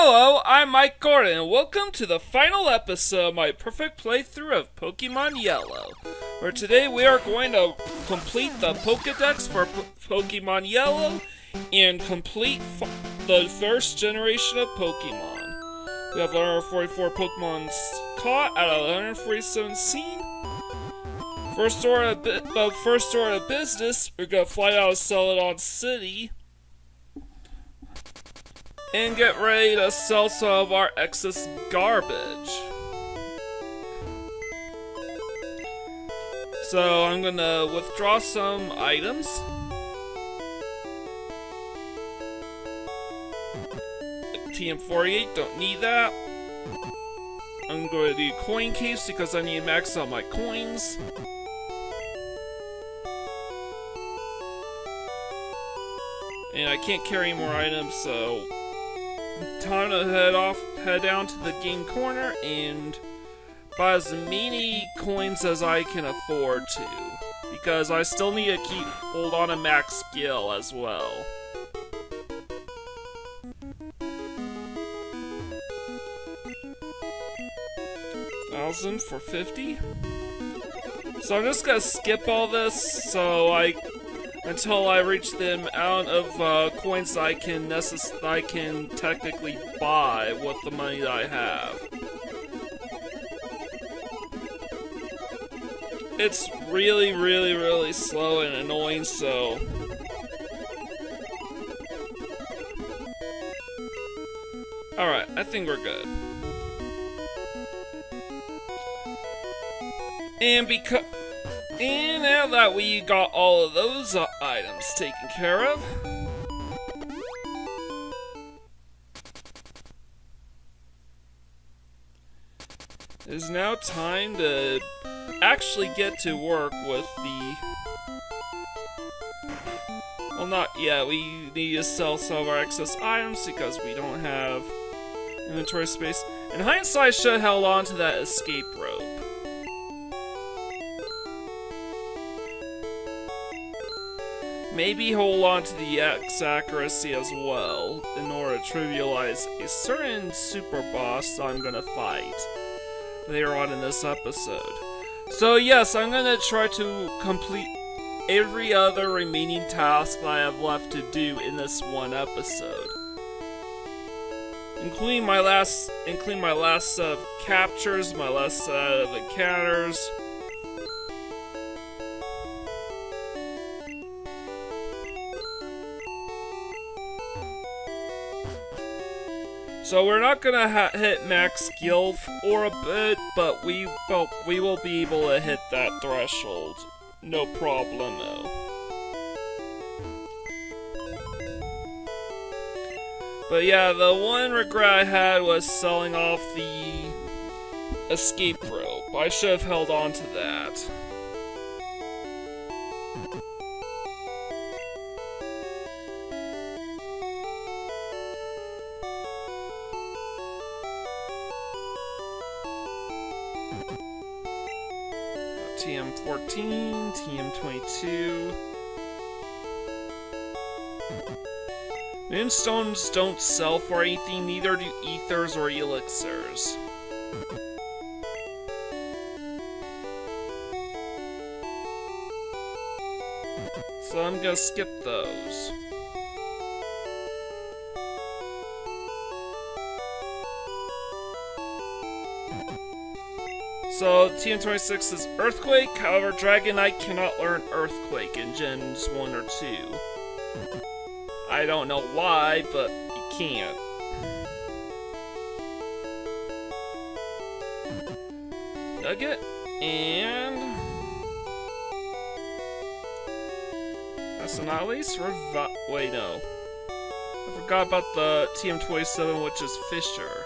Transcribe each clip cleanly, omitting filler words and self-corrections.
Hello, I'm Mike Gordon, and welcome to the final episode of my perfect playthrough of Pokemon Yellow, where today we are going to complete the Pokedex for Pokemon Yellow and complete the first generation of Pokemon. We have 144 Pokemon caught out of 147 seen. First order of business, we're gonna fly out of Celadon City and get ready to sell some of our excess garbage. So I'm gonna withdraw some items. TM48, don't need that. I'm going to do coin case because I need to max out my coins. And I can't carry more items, so time to head down to the game corner and buy as many coins as I can afford to, because I still need to hold on to max skill as well. $1,000 for 50. So I'm just gonna skip all this until I reach the amount of coins I can technically buy with the money that I have. It's really slow and annoying, so alright, I think we're good. And now that we got all of those items taken care of, it is now time to actually get to work with the... Well, not yet. We need to sell some of our excess items because we don't have inventory space. In hindsight, I should have held on to that escape rope. Maybe hold on to the X accuracy as well, in order to trivialize a certain Superboss I'm gonna fight later on in this episode. So yes, I'm gonna try to complete every other remaining task that I have left to do in this one episode, including my last set of captures, my last set of encounters. So we're not gonna hit max skill for a bit, but we will be able to hit that threshold, no problemo. But yeah, the one regret I had was selling off the escape rope. I should have held on to that. TM14, TM22. Moonstones don't sell for anything, neither do ethers or elixirs. So I'm gonna skip those. So, TM26 is Earthquake, however, Dragonite cannot learn Earthquake in Gens 1 or 2. I don't know why, but you can't. Nugget, and... that's not least wait, no. I forgot about the TM27, which is Fisher.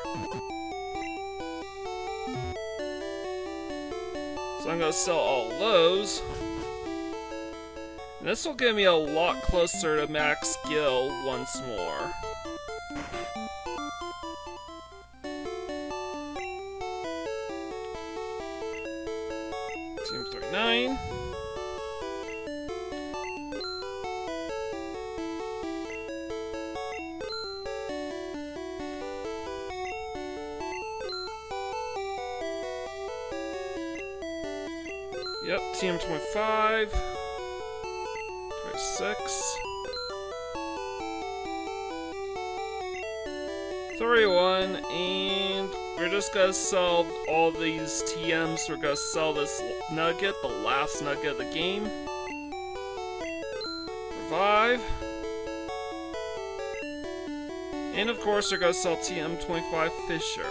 So I'm gonna sell all those. And this will get me a lot closer to max skill once more. Team 39. Yep, TM25. 26. 31, and we're just gonna sell all these TMs. We're gonna sell this nugget, the last nugget of the game. Revive. And of course, we're gonna sell TM25 Fisher.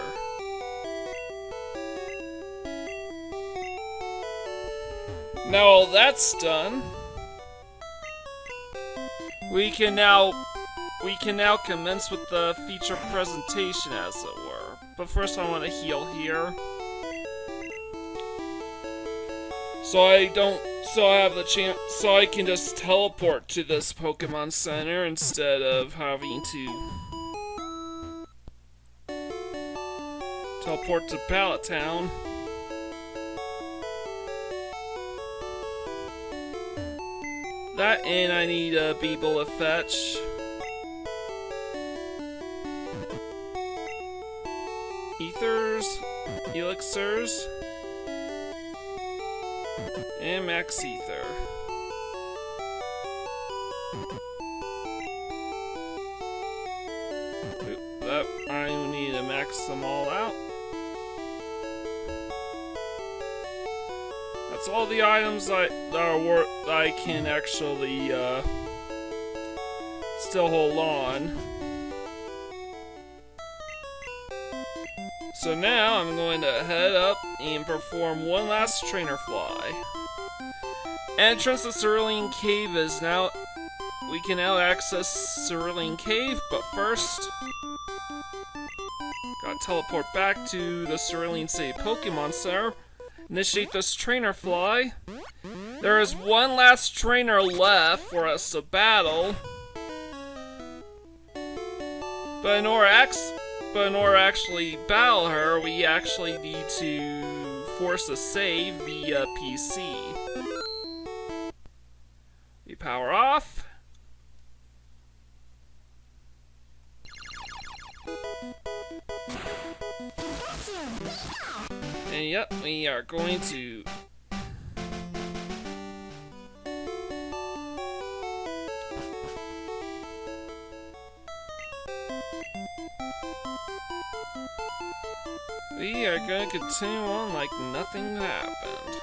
Now all that's done, we can now commence with the feature presentation, as it were. But first, I want to heal here, so I can just teleport to this Pokemon Center instead of having to teleport to Pallet Town. That, and I need a Beeble to fetch. Ethers, Elixirs, and Max Ether. That, I need to max them all out. That's all the items that I can actually still hold on. So now I'm going to head up and perform one last trainer fly. Entrance to Cerulean Cave is now. We can now access Cerulean Cave, but first, gotta teleport back to the Cerulean City Pokemon Center. Initiate this trainer fly. There is one last trainer left for us to battle. But in order to actually battle her, we actually need to force a save via PC. We power off. And yep, we are going to continue on like nothing happened.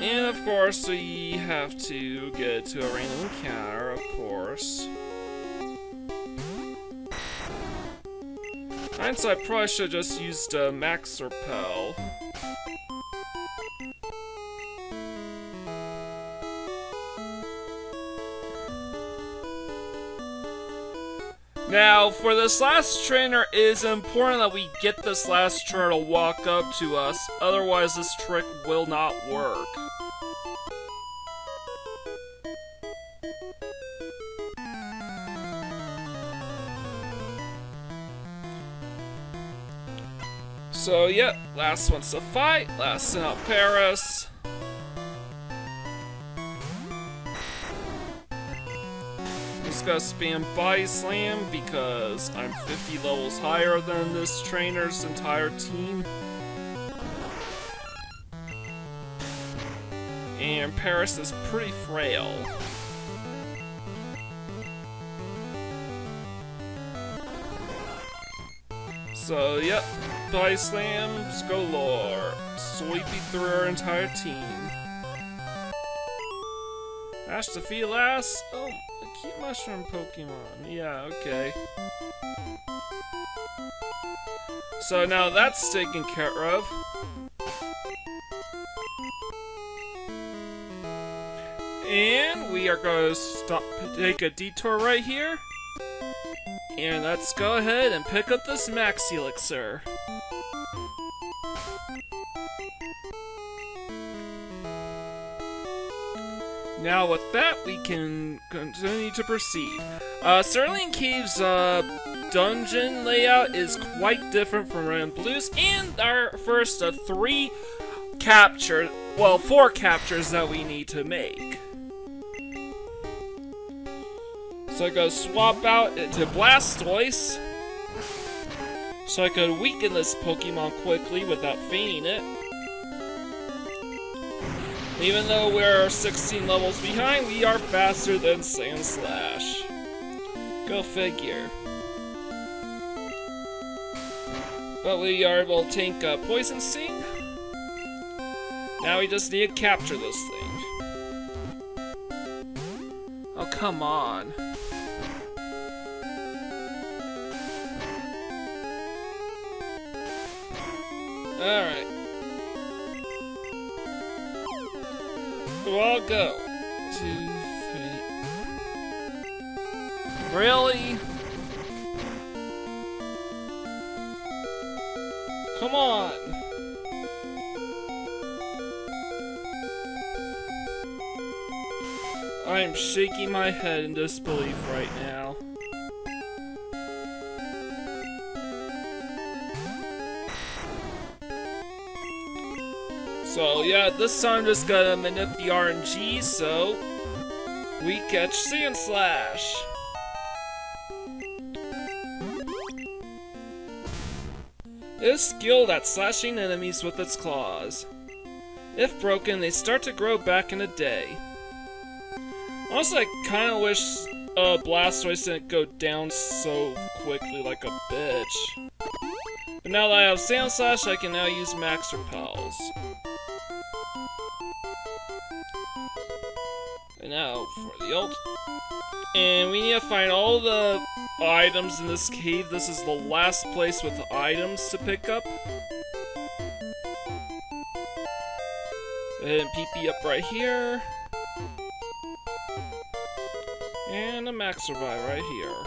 And of course, we have to get to a random encounter, of course. Hindsight, probably should have just used Max Repel. Now, for this last trainer, it is important that we get this last trainer to walk up to us, otherwise this trick will not work. So, yep, last one's to fight, last in out Paris. Just gotta spam Body Slam because I'm 50 levels higher than this trainer's entire team. And Paris is pretty frail. So, yep, Body Slams galore. Sweeping through our entire team. Ash defeat last. Oh, a cute mushroom Pokemon. Yeah, okay. So now that's taken care of. And we are going to take a detour right here. And let's go ahead and pick up this Max Elixir. Now with that, we can continue to proceed. Cerulean Cave's dungeon layout is quite different from Red and Blue's, and our first of 4 captures that we need to make. So I go swap out into Blastoise. so I could weaken this Pokemon quickly without feigning it. Even though we're 16 levels behind, we are faster than Sandslash. Go figure. But we are able to tank a Poison Sting. Now we just need to capture this thing. Oh, come on. Alright. So I'll go. 2, 3. Really? Come on! I'm shaking my head in disbelief right now. So yeah, this time I'm just gonna manipulate the RNG so we catch Sandslash. It is skilled at slashing enemies with its claws. If broken, they start to grow back in a day. Honestly, I kinda wish Blastoise didn't go down so quickly like a bitch. But now that I have Sandslash, I can now use Max Repels. And now for the ult. And we need to find all the items in this cave. This is the last place with items to pick up. And PP up right here. And a Max Revive right here.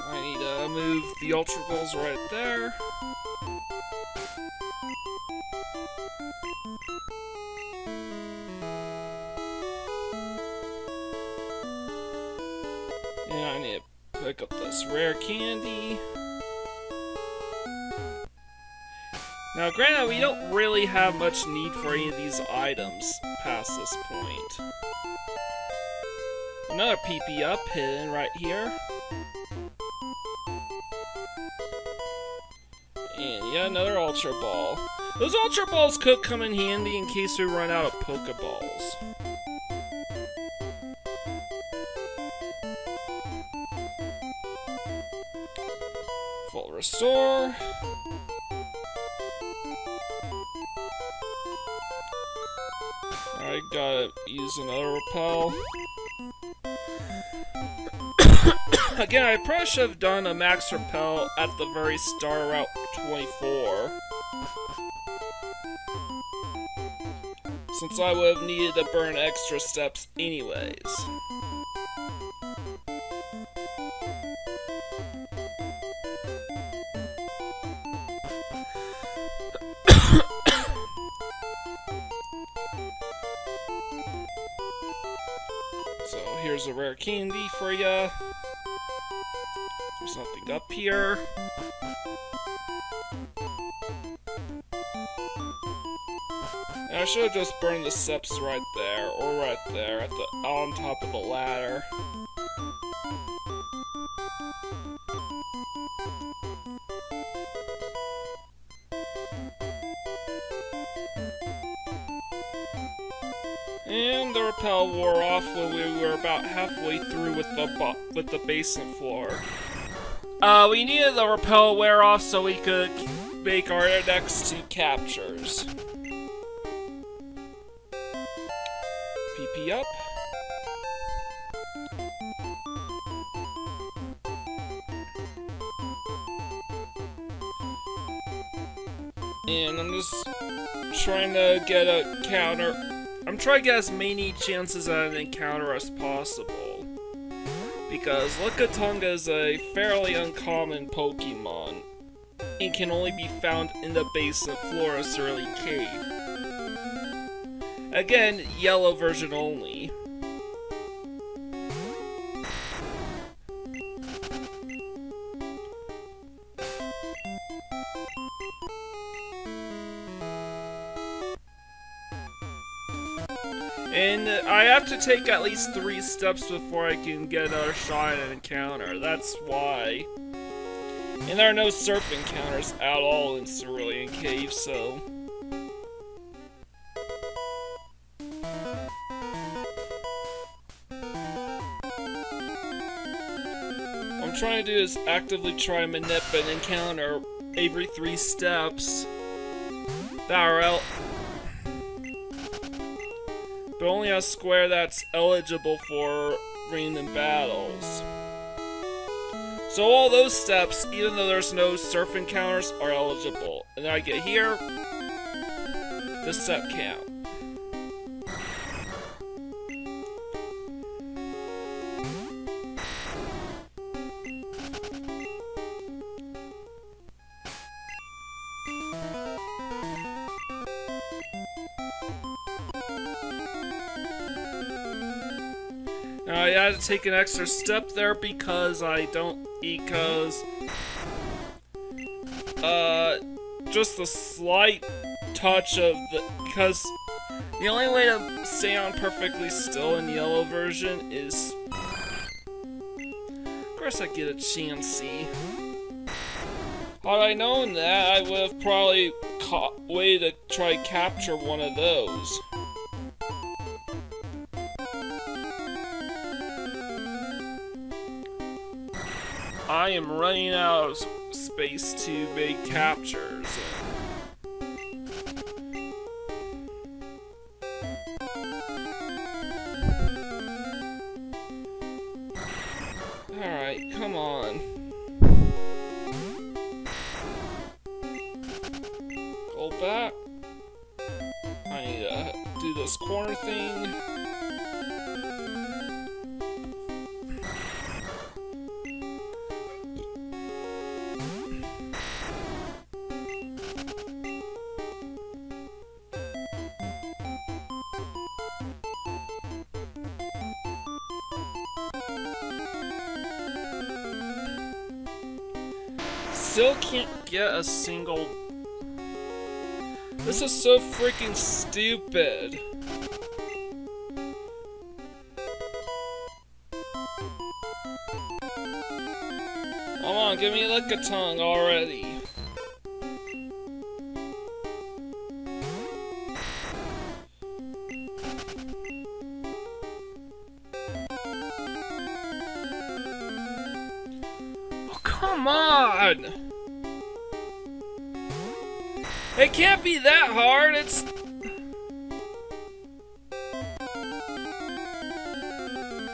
I need to move the Ultra Balls right there. And I need to pick up this rare candy. Now granted, we don't really have much need for any of these items past this point. Another PP up hidden right here. And yeah, another Ultra Ball. Those Ultra Balls could come in handy in case we run out of Pokeballs. Full Restore. I gotta use another Repel. Again, I probably should have done a Max Repel at the very start, Route 24. Since I would have needed to burn extra steps anyways. So here's a rare candy for ya. There's nothing up here. And I should have just burned the steps right there, or right there, at the on top of the ladder. And the repel wore off when we were about halfway through with the basement floor. We needed the repel wear off so we could make our next two captures. PP up. And I'm just trying to get a counter. I'm trying to get as many chances at an encounter as possible. Because Lickitung is a fairly uncommon Pokemon and can only be found in the basement floor of Surly Cave. Again, yellow version only. And I have to take at least 3 steps before I can get another shot at an encounter. That's why. And there are no surf encounters at all in Cerulean Cave, so... What I'm trying to do is actively try to manip an encounter every 3 steps that are but only a square that's eligible for random battles. So all those steps, even though there's no surf encounters, are eligible. And then I get here, this step count. I had to take an extra step there because just a slight touch of because the only way to stay on perfectly still in the yellow version is, of course I get a Chansey. Had I known that, I would have probably waited to try capture one of those. I am running out of space to make captures. Alright, come on. Go back. I need to do this corner thing. Still can't get a single... This is so freaking stupid. Come on, give me Lickitung already. Oh, come on! It can't be that hard, it's... I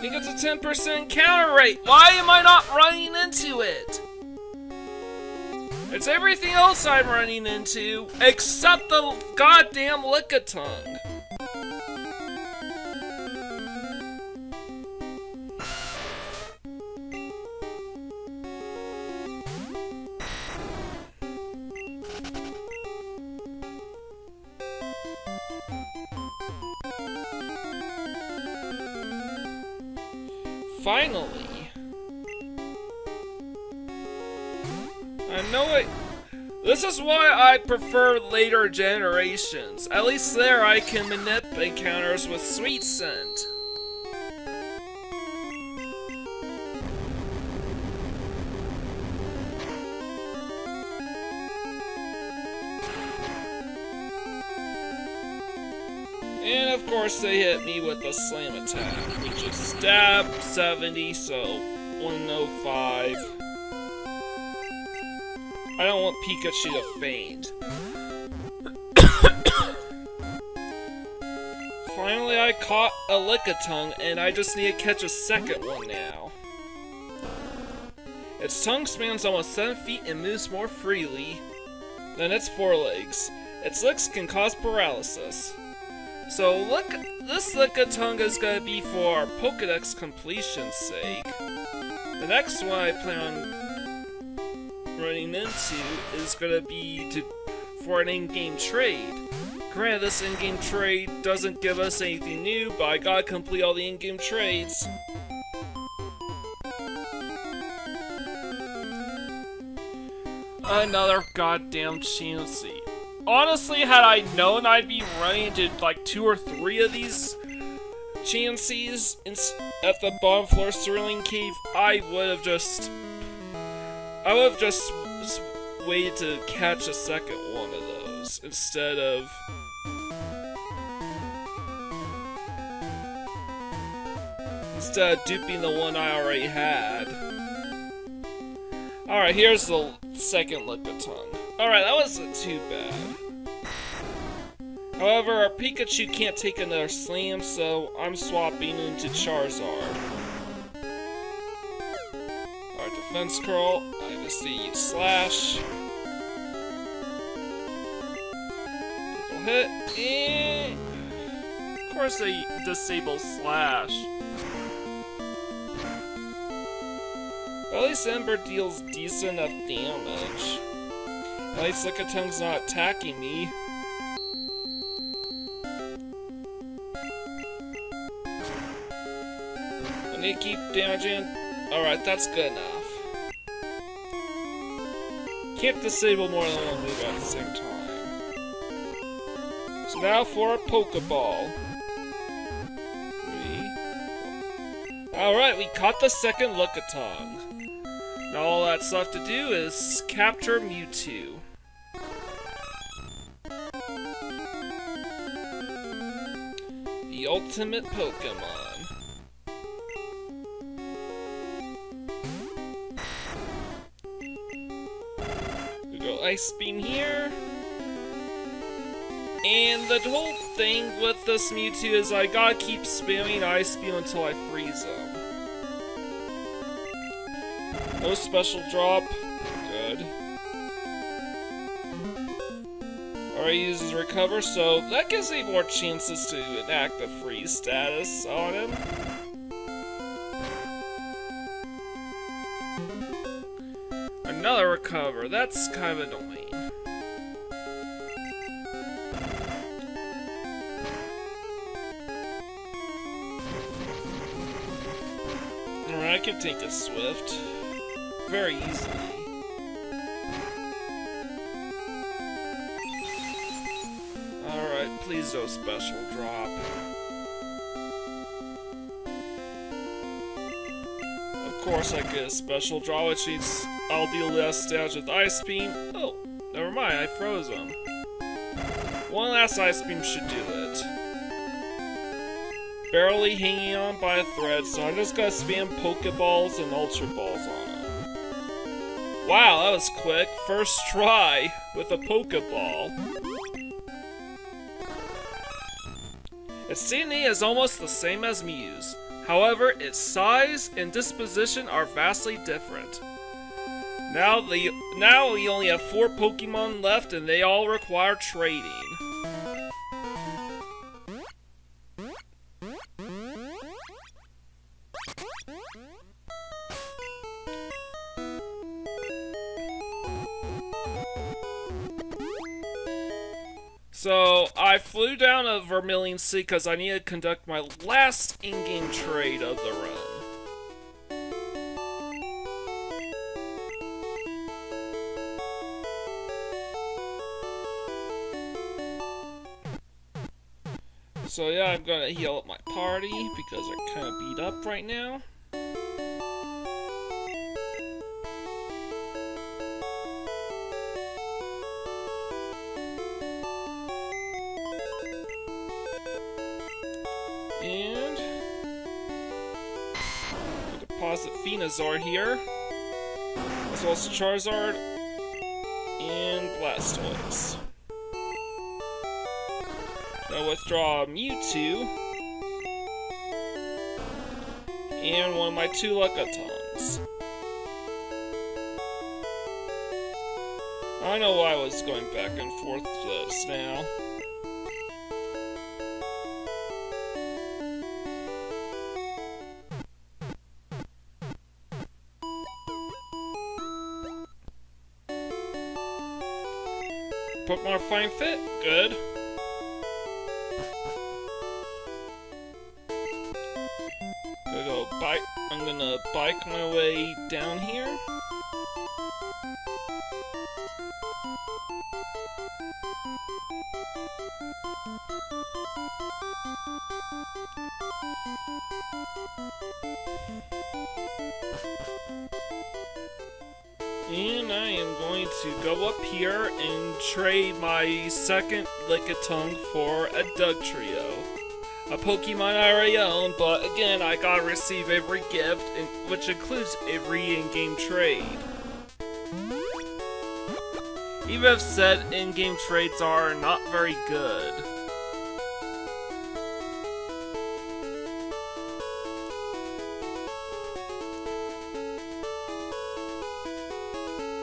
think it's a 10% counter rate. Why am I not running into it? It's everything else I'm running into, except the goddamn Lickitung. Finally. I know it. This is why I prefer later generations. At least there I can manip encounters with Sweet Scent. And of course they hit me with the slam attack, which is stab 70, so 105. I don't want Pikachu to faint. Finally I caught a Lickitung, and I just need to catch a second one now. Its tongue spans almost 7 feet and moves more freely than its forelegs. Its licks can cause paralysis. So look, this Lickitung is gonna be for Pokedex completion's sake. The next one I plan on running into is gonna be for an in-game trade. Granted, this in-game trade doesn't give us anything new, but I gotta complete all the in-game trades. Another goddamn Chansey. Honestly, had I known I'd be running into like 2 or 3 of these Chanseys at the bottom floor Cerulean Cave, I would have just waited to catch a second one of those instead of duping the one I already had. Alright, here's the second Lickitung. Alright, that wasn't too bad. However, our Pikachu can't take another slam, so I'm swapping into Charizard. Alright, defense curl. I just need to use Slash. Triple hit, and of course they disable Slash. At least Ember deals decent enough damage. At least Lickitung's not attacking me. I need to keep damaging. Alright, that's good enough. Can't disable more than one move at the same time. So now for a Pokeball. Alright, we caught the second Lickitung. Now all that's left to do is capture Mewtwo. The ultimate Pokemon. We go Ice Beam here. And the whole thing with this Mewtwo is I gotta keep spamming Ice Beam until I freeze him. No special drop. Good. Alright, he uses recover, so that gives me more chances to enact the freeze status on him. Another recover, that's kind of annoying. Alright, I can take a Swift very easily. Alright, please no special drop. Of course I get a special draw, which means I'll deal less damage with Ice Beam. Oh, never mind, I froze him. One last Ice Beam should do it. Barely hanging on by a thread, so I'm just gonna spam Pokeballs and Ultra Balls on him. Wow, that was quick. First try with a Pokeball. Its DNA is almost the same as Mew's. However, its size and disposition are vastly different. Now we only have 4 Pokemon left and they all require trading. So, I flew down to Vermilion Sea because I need to conduct my last in-game trade of the run. So yeah, I'm gonna heal up my party because they're kind of beat up right now. And deposit Venusaur here, as well as Charizard and Blastoise. Now withdraw Mewtwo and one of my 2 Lickitungs. I know why I was going back and forth to this now. Put more Fine Fit, good. I'm gonna bike my way down here. And I am going to go up here and trade my second Lickitung for a Dugtrio. A Pokemon I already own, but again, I gotta receive every gift, which includes every in-game trade. Even if said in-game trades are not very good.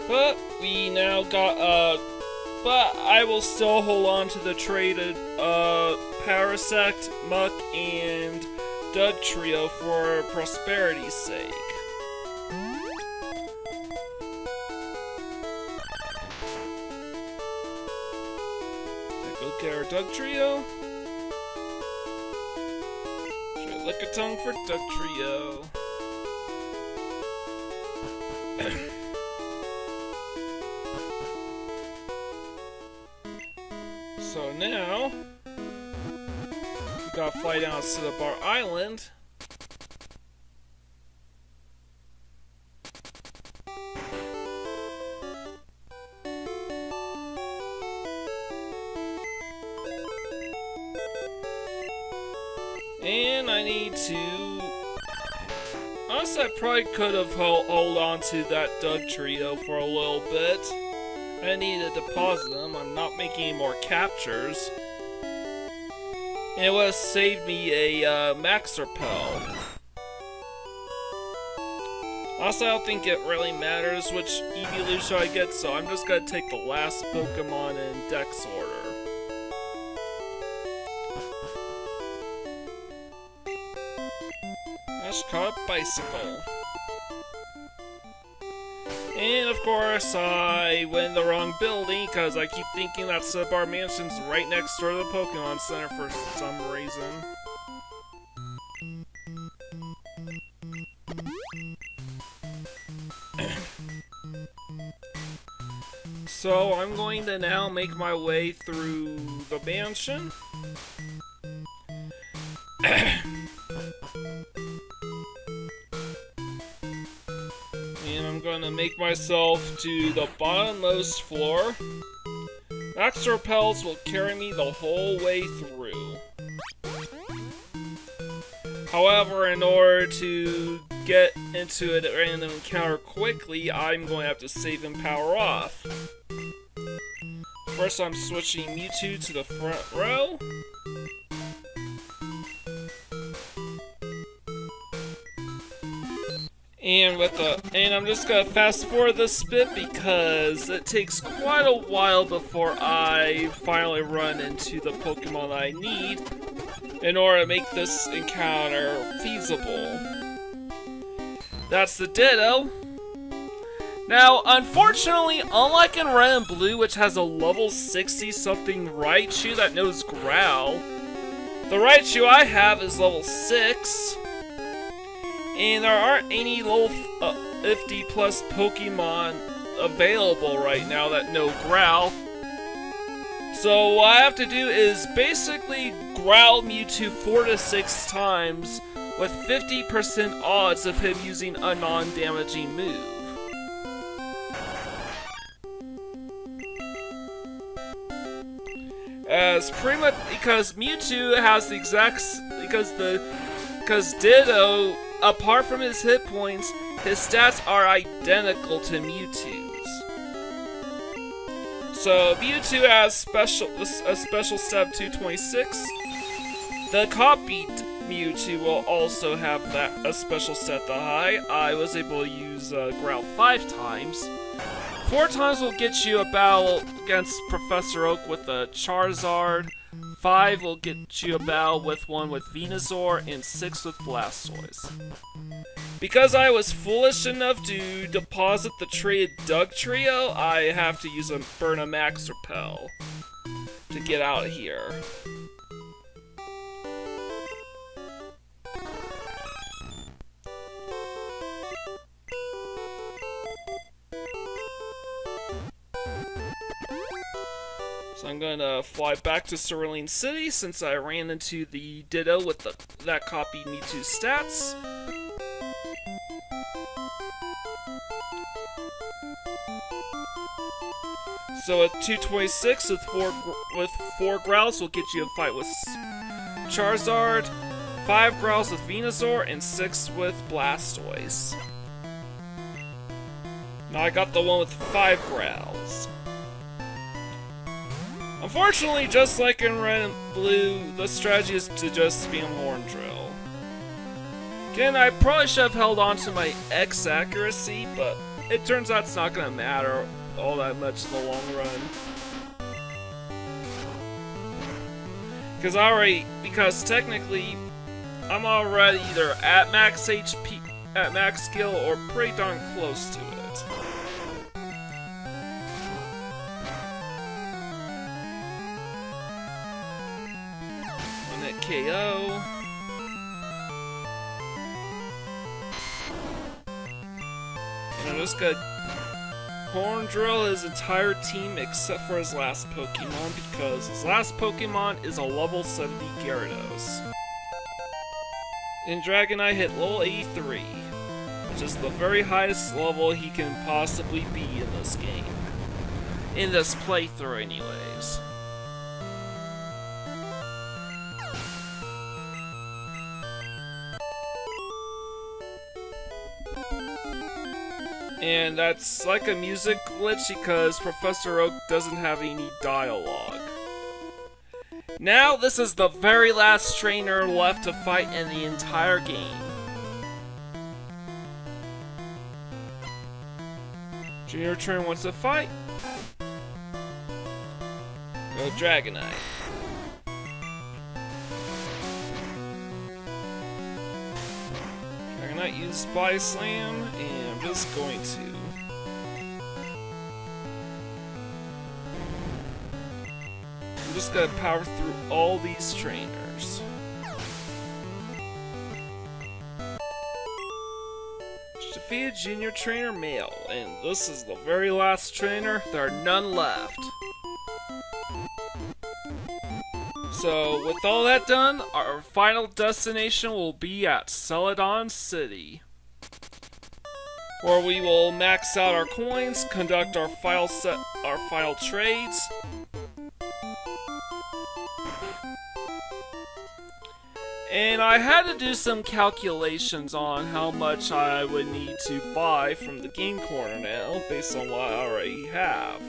But we now got, but I will still hold on to the traded, Parasect, Muck, and Dugtrio for prosperity's sake. Go get our Dugtrio. Trade Lickitung for Dugtrio. So now, we gotta fly down to Cinnabar Island. And I need to... Honestly, I probably could have hold on to that Dugtrio for a little bit. I need to deposit them. I'm not making any more captures. And it would have saved me a Max Repel. Also, I don't think it really matters which evolution I get, so I'm just gonna take the last Pokemon in Dex order. That's called Bicycle. And of course, I went in the wrong building because I keep thinking that Cinnabar Mansion's right next door to the Pokemon Center for some reason. So I'm going to now make my way through the mansion. And I'm gonna make myself to the bottommost floor. Max Repels will carry me the whole way through. However, in order to get into a random encounter quickly, I'm going to have to save and power off. First, I'm switching Mewtwo to the front row. And I'm just gonna fast forward this bit because it takes quite a while before I finally run into the Pokemon I need in order to make this encounter feasible. That's the Ditto. Now, unfortunately, unlike in Red and Blue, which has a level 60-something Raichu that knows Growl, the Raichu I have is level 6. And there aren't any level 50 plus Pokemon available right now that know Growl. So what I have to do is basically Growl Mewtwo 4 to 6 times with 50% odds of him using a non-damaging move. As pretty much because Mewtwo has the exact because Ditto, apart from his hit points, his stats are identical to Mewtwo's. So Mewtwo has a special stat of 226. The copied Mewtwo will also have a special stat that high. I was able to use Growl 5 times. 4 times will get you a battle against Professor Oak with a Charizard. 5 will get you a battle with one with Venusaur, and 6 with Blastoise. Because I was foolish enough to deposit the traded Dugtrio, I have to burn a Max Repel to get out of here. So I'm gonna fly back to Cerulean City since I ran into the Ditto with that copy Mewtwo stats. So with 226 with four Growls will get you a fight with Charizard, 5 Growls with Venusaur, and 6 with Blastoise. Now I got the one with 5 Growls. Unfortunately, just like in Red and Blue, the strategy is to just spam Horn Drill. Again, I probably should have held on to my X accuracy, but it turns out it's not going to matter all that much in the long run. Because technically, I'm already either at max HP, at max skill, or pretty darn close to it. KO. And I'm just gonna Horn Drill his entire team except for his last Pokemon, because his last Pokemon is a level 70 Gyarados. And Dragonite hit level 83, which is the very highest level he can possibly be in this game. In this playthrough anyways. And that's like a music glitch because Professor Oak doesn't have any dialogue. Now, this is the very last trainer left to fight in the entire game. Junior Trainer wants to fight. Go Dragonite. Dragonite used Body Slam, and I'm just going to. I'm just gonna power through all these trainers. Just defeated Junior Trainer Male, and this is the very last trainer. There are none left. So, with all that done, our final destination will be at Celadon City, where we will max out our coins, conduct our final trades, and I had to do some calculations on how much I would need to buy from the game corner now, based on what I already have.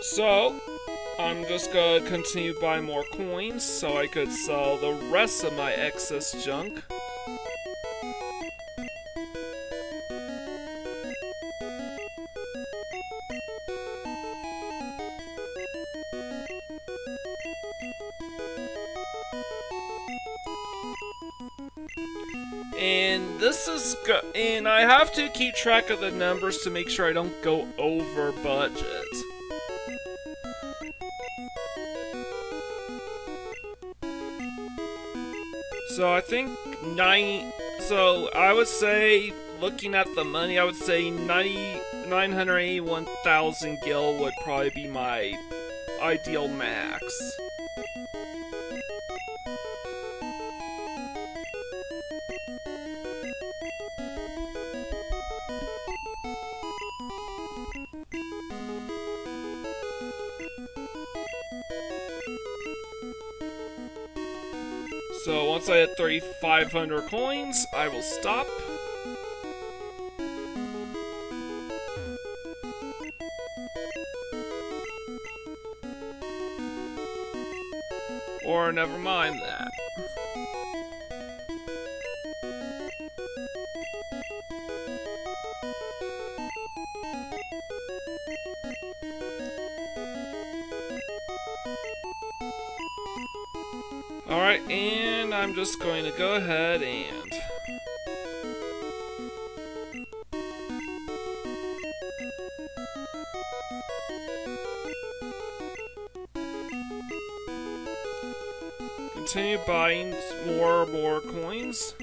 So, I'm just gonna continue buying more coins so I could sell the rest of my excess junk. And I have to keep track of the numbers to make sure I don't go over budget. So I think so I would say, looking at the money, I would say 981,000 gil would probably be my ideal max. So once I hit 3,500 coins, I will stop. Or never mind that. Alright, and I'm just going to go ahead and continue buying more coins.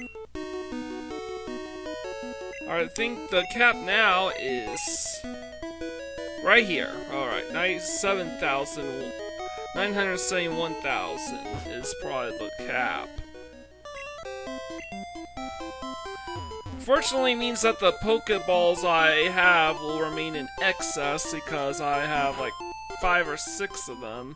Alright, I think the cap now is right here. Alright, 971,000 is probably the cap. Fortunately, means that the Pokeballs I have will remain in excess because I have like 5 or 6 of them.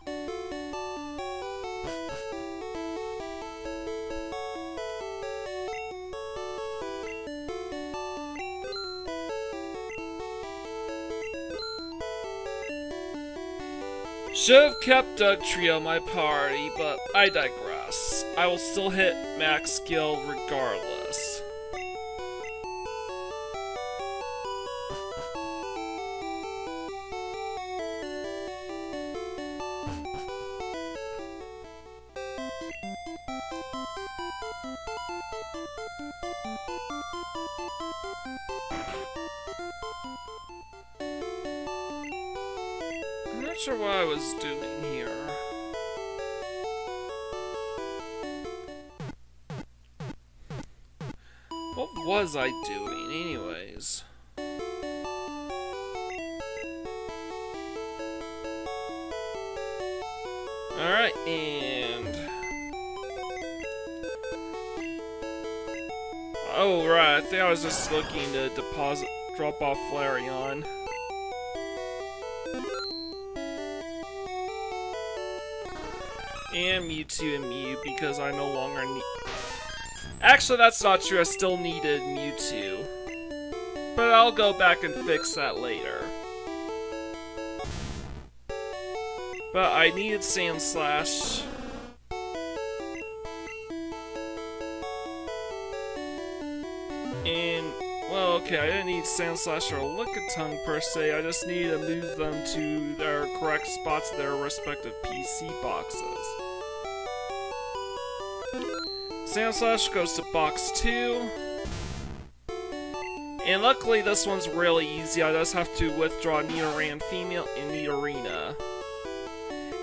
Should have kept Dugtrio my party, but I digress. I will still hit max skill regardless. I'm not sure what I was doing here. What was I doing anyways? Alright, and... oh, right, I think I was just looking to drop off Flareon. And Mewtwo and Mew, because I no longer need... actually, that's not true, I still needed Mewtwo. But I'll go back and fix that later. But I needed Sandslash. And, well, okay, I didn't need Sandslash or Lickitung per se, I just needed to move them to their correct spots in their respective PC boxes. Sandslash goes to box 2. And luckily this one's really easy, I just have to withdraw Nidoran Female and Nidorina.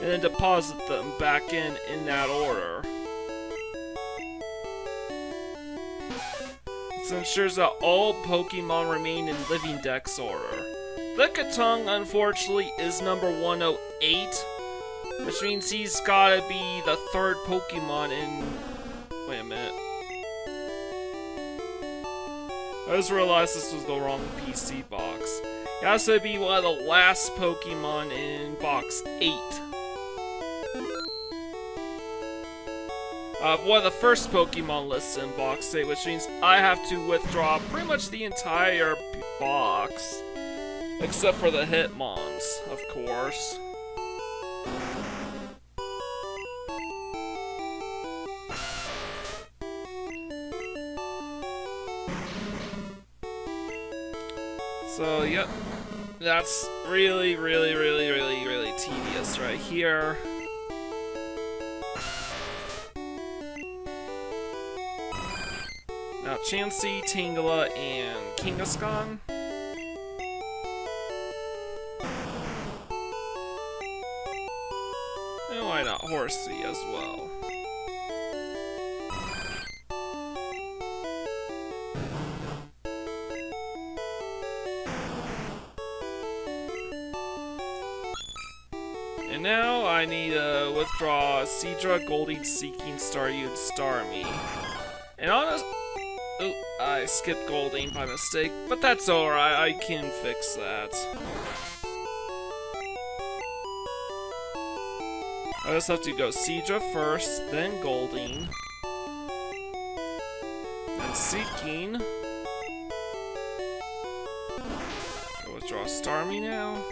And then deposit them back in that order. This ensures that all Pokemon remain in Living Dex order. Lickitung, unfortunately, is number 108, which means he's gotta be the 3rd Pokemon in... wait a minute. I just realized this was the wrong PC box. He has to be one of the last Pokemon in box 8. One of the first Pokemon listed in box 8, which means I have to withdraw pretty much the entire box. Except for the Hitmons, of course. So, yep. That's really tedious right here. Now, Chansey, Tangela, and Kangaskhan. And why not Horsey as well? And now I need to withdraw Seadra, Goldeen, Seeking, Staryu, and Starmie. And honestly, oh, I skipped Goldeen by mistake, but that's alright, I can fix that. I just have to go Seadra first, then Goldeen, then Seeking. Go withdraw Starmie now.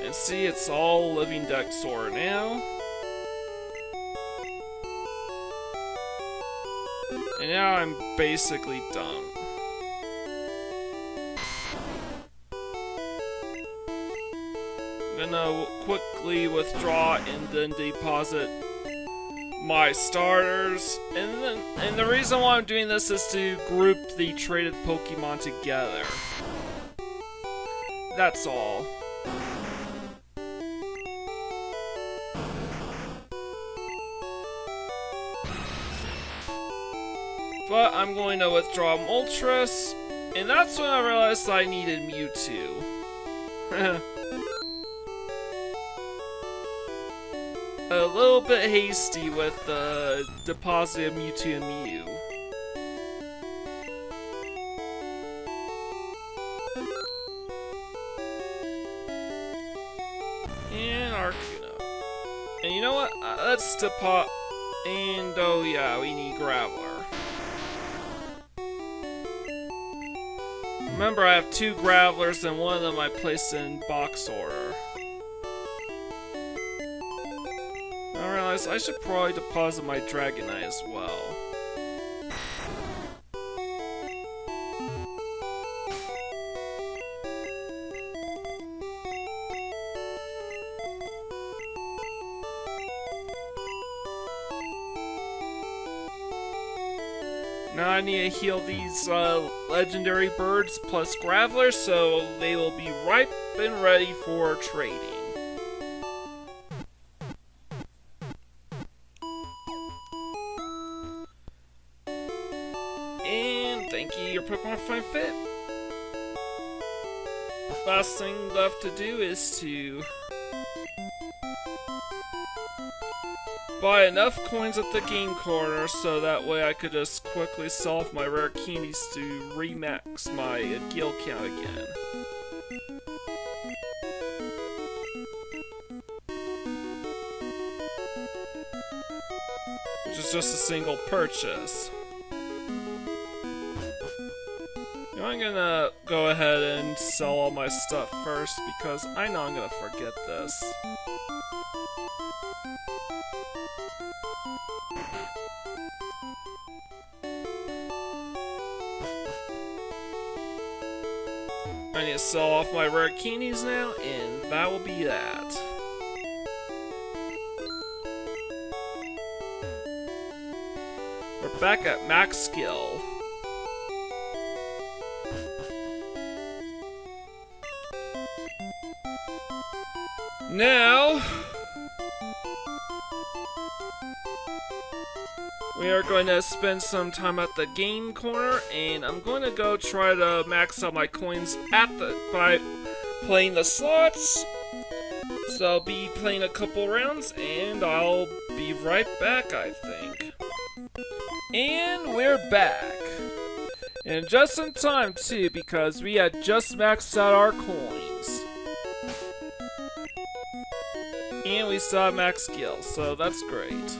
And see, it's all Living Dex order now. And now I'm basically done. I'm gonna quickly withdraw and then deposit my starters. And the reason why I'm doing this is to group the traded Pokemon together. That's all. But I'm going to withdraw Moltres, and that's when I realized I needed Mewtwo. A little bit hasty with the deposit of Mewtwo and Mew. And Articuno. And you know what? Let's deposit. And oh yeah, we need Graveler. Remember, I have 2 Gravelers and one of them I placed in box order. I realized I should probably deposit my Dragonite as well. Now I need to heal these legendary birds plus Graveler, so they will be ripe and ready for trading. And thank you, your Pokemon find fit. Last thing left to do is to buy enough coins at the game corner so that way I could just quickly sell off my rare candies to remax my Gil count again. Which is just a single purchase. Now I'm gonna go ahead and sell all my stuff first because I know I'm gonna forget this. I need to sell off my rare candies now, and that will be that. We're back at max skill. Now, we are going to spend some time at the game corner, and I'm going to go try to max out my coins by playing the slots. So I'll be playing a couple rounds, and I'll be right back, I think. And we're back. And just in time, too, because we had just maxed out our coins. And we still have max skill, so that's great.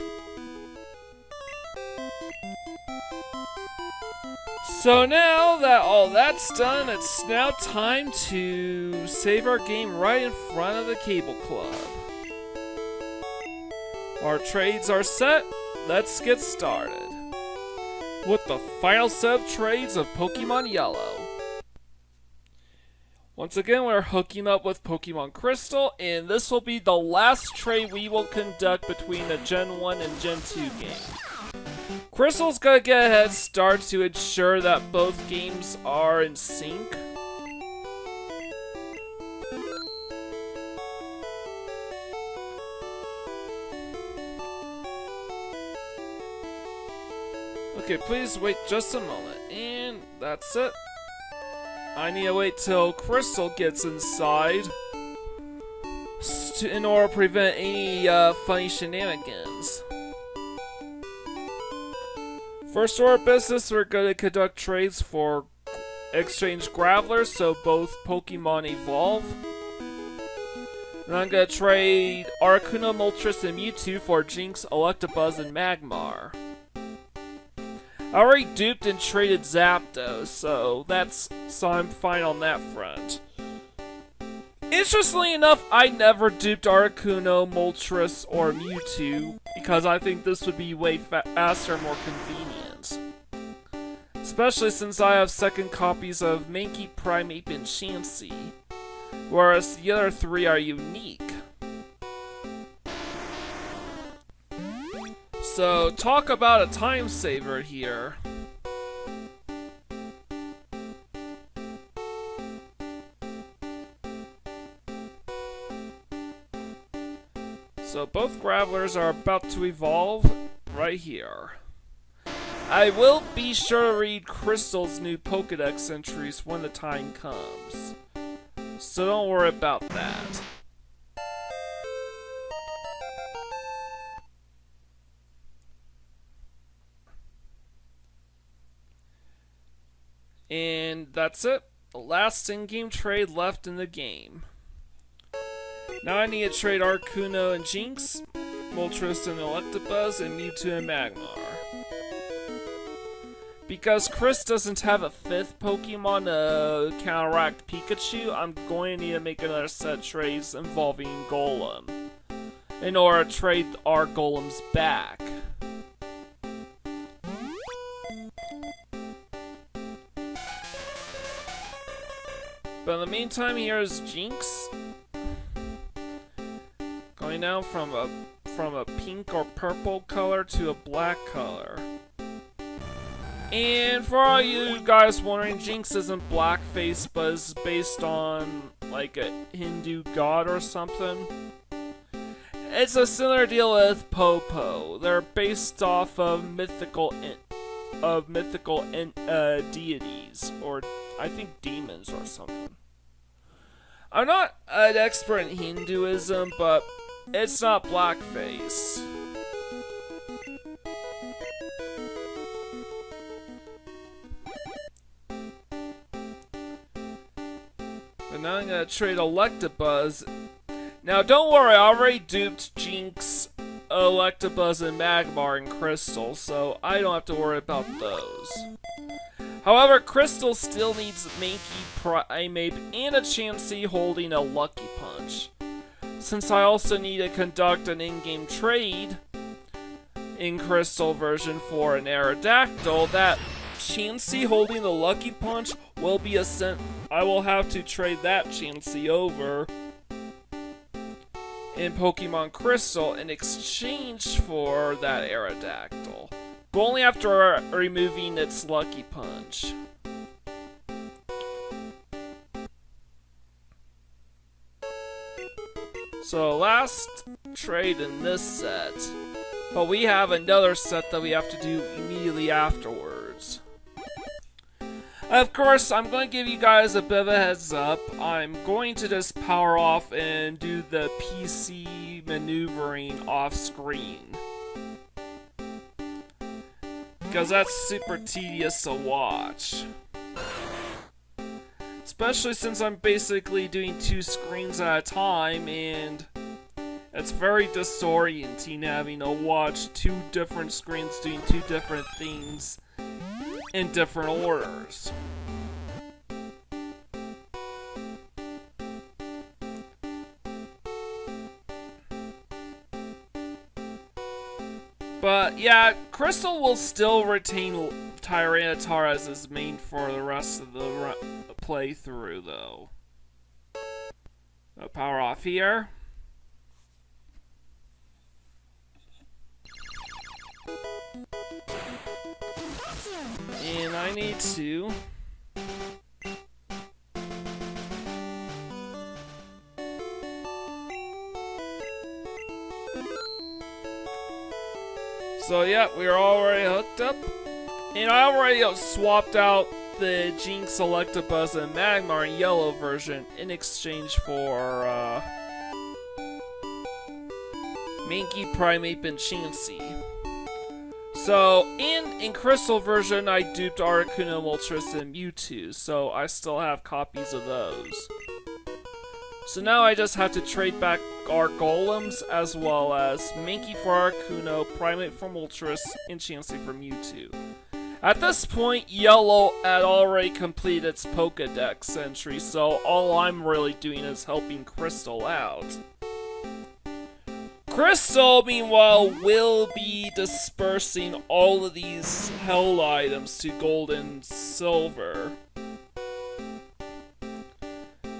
So now that all that's done, it's now time to save our game right in front of the Cable Club. Our trades are set, let's get started. With the final set of trades of Pokemon Yellow. Once again, we're hooking up with Pokemon Crystal, and this will be the last trade we will conduct between the Gen 1 and Gen 2 game. Crystal's gonna get a head start to ensure that both games are in sync. Okay, please wait just a moment, and that's it. I need to wait till Crystal gets inside in order to prevent any funny shenanigans. First order of business, we're going to conduct trades for exchange Gravelers, so both Pokemon evolve. And I'm going to trade Articuno, Moltres, and Mewtwo for Jynx, Electabuzz, and Magmar. I already duped and traded Zapdos, so I'm fine on that front. Interestingly enough, I never duped Articuno, Moltres, or Mewtwo because I think this would be way faster and more convenient. Especially since I have second copies of Mankey, Primeape, and Chansey, whereas the other 3 are unique. So, talk about a time saver here. So both Gravelers are about to evolve right here. I will be sure to read Crystal's new Pokedex entries when the time comes. So don't worry about that. And that's it. The last in-game trade left in the game. Now I need to trade Articuno and Jynx, Moltres and Electabuzz, and Mewtwo and Magmar. Because Chris doesn't have a 5th Pokemon to counteract Pikachu, I'm going to need to make another set of trades involving Golem in order to trade our Golems back. But in the meantime, here's Jynx. Going down from a pink or purple color to a black color. And for all you guys wondering, Jynx isn't blackface, but is based on like a Hindu god or something. It's a similar deal with Popo. They're based off of mythical deities, or I think demons or something. I'm not an expert in Hinduism, but it's not blackface. But now I'm gonna trade Electabuzz. Now don't worry, I already duped Jynx, Electabuzz, and Magmar in Crystal, so I don't have to worry about those. However, Crystal still needs Mankey, Primeape, and a Chansey holding a Lucky Punch. Since I also need to conduct an in-game trade in Crystal version for an Aerodactyl, that Chansey holding the Lucky Punch will be I will have to trade that Chansey over in Pokemon Crystal in exchange for that Aerodactyl. But only after removing its Lucky Punch. So last trade in this set. But we have another set that we have to do immediately afterwards. Of course, I'm going to give you guys a bit of a heads up. I'm going to just power off and do the PC maneuvering off screen. Because that's super tedious to watch. Especially since I'm basically doing 2 screens at a time, and it's very disorienting having to watch 2 different screens doing 2 different things in different orders. But yeah, Crystal will still retain Tyranitar as his main for the rest of the playthrough, though. I'll power off here. And I need to so yeah, we're already hooked up. And I already swapped out the Jynx, Electabuzz, and Magmar in yellow version in exchange for Mankey, Primeape, and Chansey. So, in Crystal version, I duped Articuno, Moltres, and Mewtwo, so I still have copies of those. So now I just have to trade back our Golems, as well as Mankey for Articuno, Primeape for Moltres, and Chansey for Mewtwo. At this point, Yellow had already completed its Pokedex entry, so all I'm really doing is helping Crystal out. Crystal, meanwhile, will be dispersing all of these held items to Gold and Silver.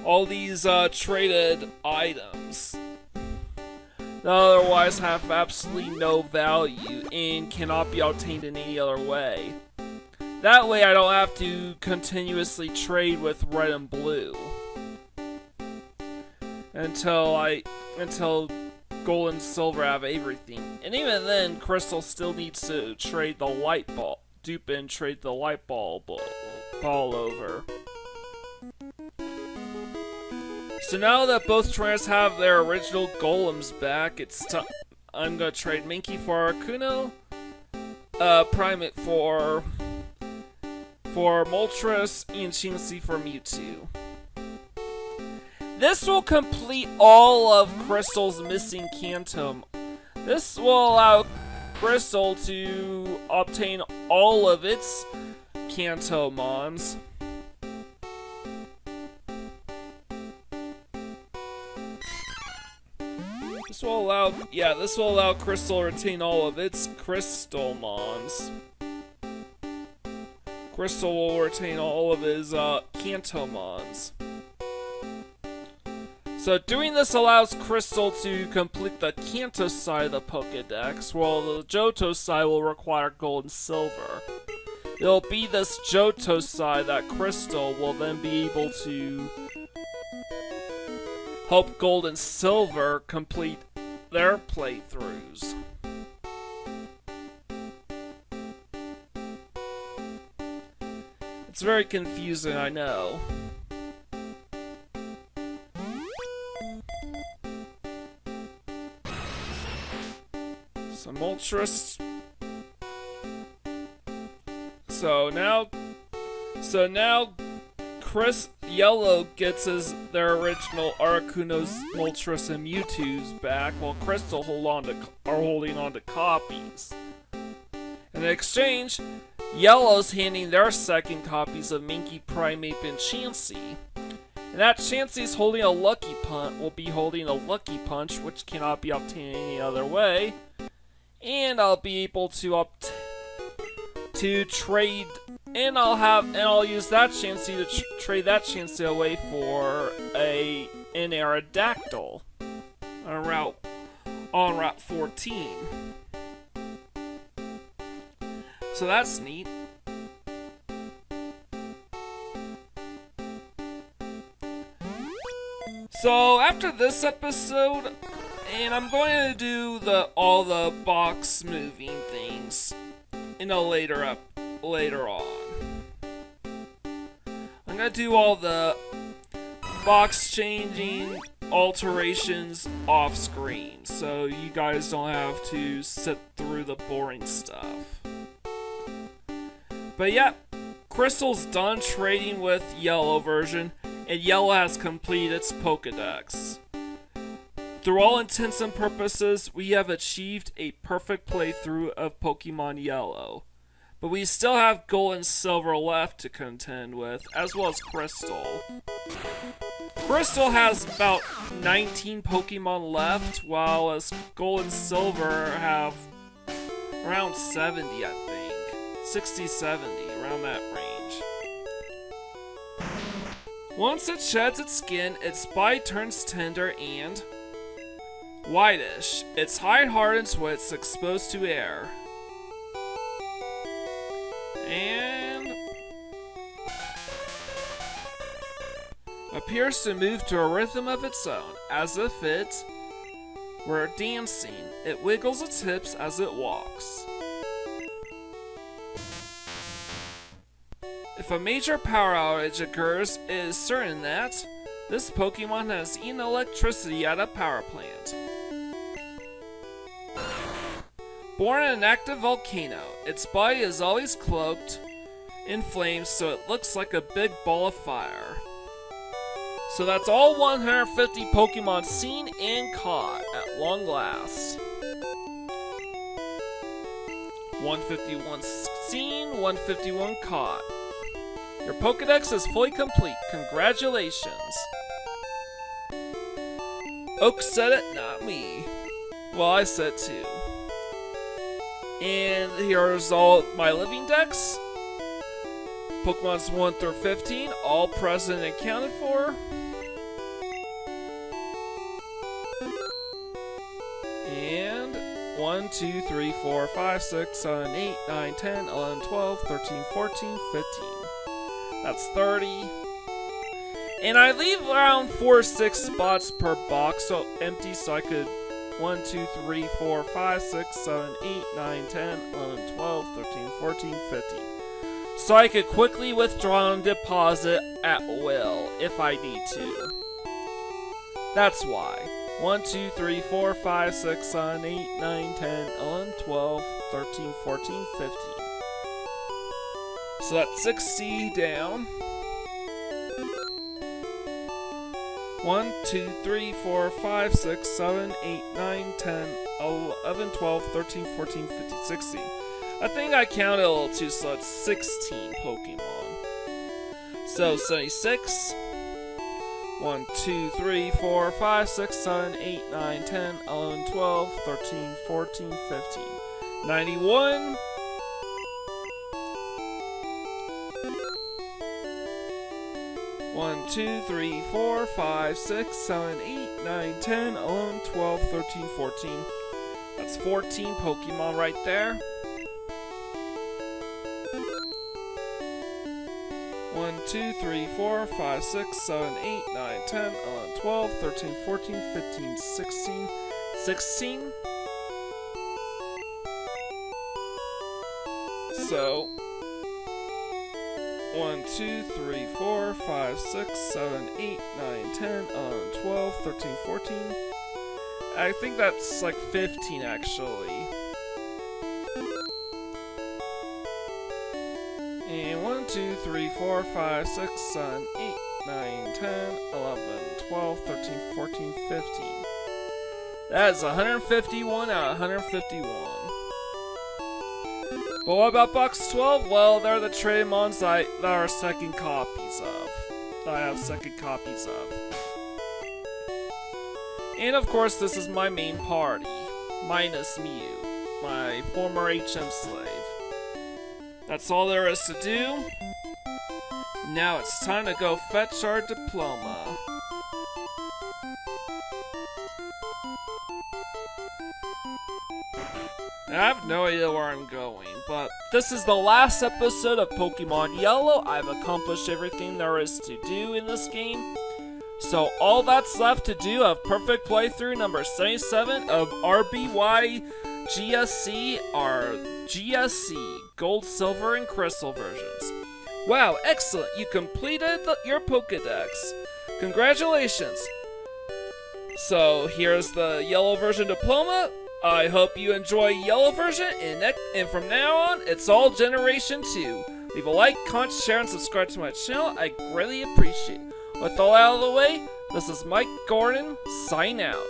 All these traded items that otherwise have absolutely no value and cannot be obtained in any other way. That way I don't have to continuously trade with red and blue until Gold and Silver have everything. And even then, Crystal still needs to trade the light ball, dupe and trade the light ball over. So now that both trainers have their original golems back, I'm gonna trade Mankey for Articuno, Primeape for Moltres and Chansey for Mewtwo. This will complete all of Crystal's missing Kanto. This will allow Crystal to obtain all of its Kantomons. This will allow Crystal to retain all of its Crystalmons. Crystal will retain all of his Kantomons. So doing this allows Crystal to complete the Kanto side of the Pokédex, while the Johto side will require Gold and Silver. It'll be this Johto side that Crystal will then be able to help Gold and Silver complete their playthroughs. It's very confusing, I know. So Moltres. So now Yellow gets their original Articuno's, Moltres and Mewtwo's back, while Crystal are holding on to copies. In exchange, Yellow's handing their second copies of Mankey, Primeape, and Chansey. And that Chansey's holding a Lucky Punch will be holding a Lucky Punch, which cannot be obtained any other way. And I'll be able to trade, and I'll use that Chansey to trade that Chansey away for an Aerodactyl on Route 14. So that's neat. So after this episode, and I'm going to do all the box moving things in a later on. I'm gonna do all the box changing alterations off screen, so you guys don't have to sit through the boring stuff. But yeah, Crystal's done trading with Yellow version, and Yellow has completed its Pokédex. Through all intents and purposes, we have achieved a perfect playthrough of Pokemon Yellow. But we still have Gold and Silver left to contend with, as well as Crystal. Crystal has about 19 Pokemon left, while as Gold and Silver have around 70, I think. 60, 70, around that range. Once it sheds its skin, its body turns tender and whitish. Its hide hardens when it's exposed to air. And appears to move to a rhythm of its own, as if it were dancing. It wiggles its hips as it walks. If a major power outage occurs, it is certain that this Pokemon has eaten electricity at a power plant. Born in an active volcano, its body is always cloaked in flames so it looks like a big ball of fire. So that's all 150 Pokemon seen and caught at long last. 151 seen, 151 caught. Your Pokédex is fully complete. Congratulations. Oak said it, not me. Well, I said too. And here's all my living decks. Pokemon's 1 through 15, all present and accounted for. And 1, 2, 3, 4, 5, 6, 7, 8, 9, 10, 11, 12, 13, 14, 15. That's 30. And I leave around 4 or 6 spots per box so empty so I could 1, 2, 3, 4, 5, 6, 7, 8, 9, 10, 11, 12, 13, 14, 15. So I could quickly withdraw and deposit at will if I need to. That's why. 1, 2, 3, 4, 5, 6, 7, 8, 9, 10, 11, 12, 13, 14, 15. So that's 60 down. 1, 2, 3, 4, 5, 6, 7, 8, 9, 10, 11, 12, 13, 14, 15, 16. I think I counted a little too slow. It's 16 Pokemon. So 76. 1, 2, 3, 4, 5, 6, 7, 8, 9, 10, 11, 12, 13, 14, 15. 91. 1, 2, 3, 4, 5, 6, 7, 8, 9, 10, 11, 12, 13, 14. That's 14 Pokemon right there. 1, 2, 3, 4, 5, 6, 7, 8, 9, 10, 11, 12, 13, 14, 15, 16. 16. So 1, 2, 3, 4, 5, 6, 7, 8, 9, 10, 11, 12, 13, 14. I think that's like 15 actually. And 1, 2, 3, 4, 5, 6, 7, 8, 9, 10, 11, 12, 13, 14, 15. That is 151 out of 151. But what about box 12? Well, they're the Trade-mons that are second copies of. That I have second copies of. And of course, this is my main party. Minus Mew, my former HM slave. That's all there is to do. Now it's time to go fetch our diploma. Now, I have no idea where I'm going, but this is the last episode of Pokemon Yellow. I've accomplished everything there is to do in this game. So all that's left to do of perfect playthrough number 77 of RBY GSC are GSC, Gold, Silver, and Crystal versions. Wow, excellent! You completed your Pokédex. Congratulations! So here's the yellow version diploma. I hope you enjoy yellow version, and from now on, it's all Generation 2. Leave a like, comment, share, and subscribe to my channel. I greatly appreciate it. With all out of the way, this is Mike Gordon, sign out.